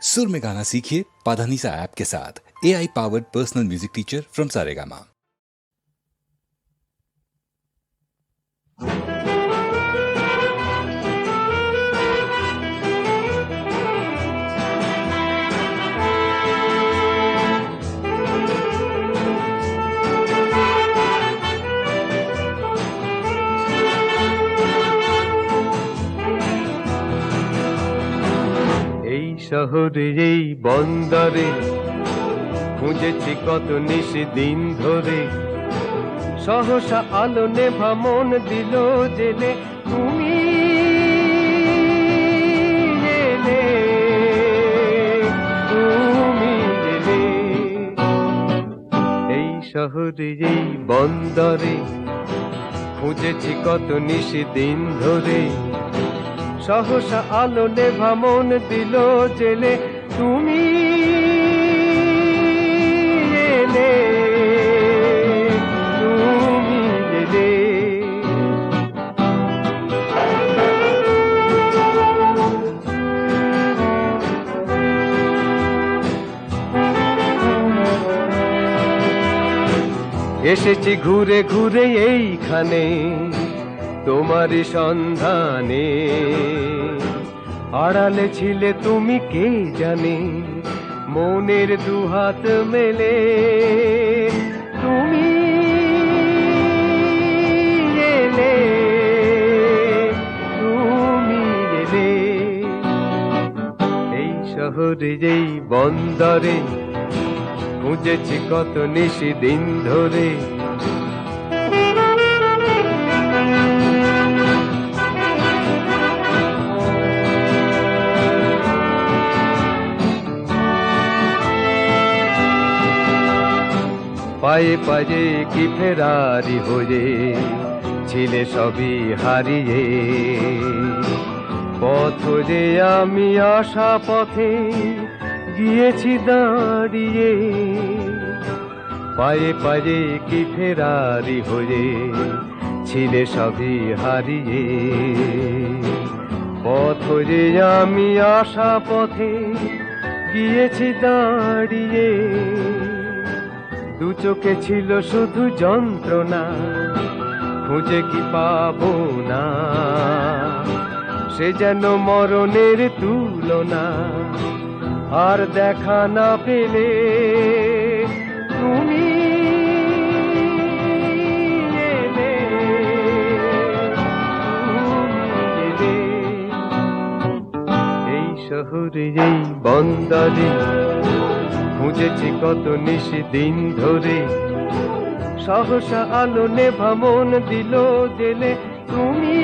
सुर में गाना सीखिए पाधानीसा ऐप के साथ। AI powered personal music teacher from Saregama. শহরে এই বন্দরে খুঁজেছি কত নিশি দিন ধরে, সহসা আলো নেভা মন দিল জেলে, তুমি এলে, তুমি এলে। এই শহরে এই বন্দরে খুঁজেছি কত নিশি দিন ধরে, সহসা আলো নেভা মন দিল জেলে, তুমি এলে, তুমি এলে। এসেছি ঘুরে ঘুরে এইখানে তোমারই সন্ধানে, আড়ালে ছিলে তুমি কে জানে, মনের দুহাত মেলে, তুমি এলে, তুমি এলে। এই শহরে এই বন্দরে খুঁজেছি কত নিশি দিন ধরে, পায়ে পায়ে কি ফেরারি হয়ে ছিলে সবই হারিয়ে, পথ যে আমি আসা পথে গিয়েছি দাঁড়িয়ে, পায়ে পায়ে কি ফেরারি হয়ে ছিলে সবই হারিয়ে, পথ যে আমি আসা পথে গিয়েছি দাঁড়িয়ে, দু চোখে ছিল শুধু যন্ত্রণা, খুঁজে কি পাবো না, সে যেন মরণের তুলনা, আর দেখা না পেলে তুমি এলে, তুমি এলে। এই শহরে এই বন্দরে খুঁজেছি কত নিশি দিন ধরে, সহসা আলো নেভা মন দিল জেলে, তুমি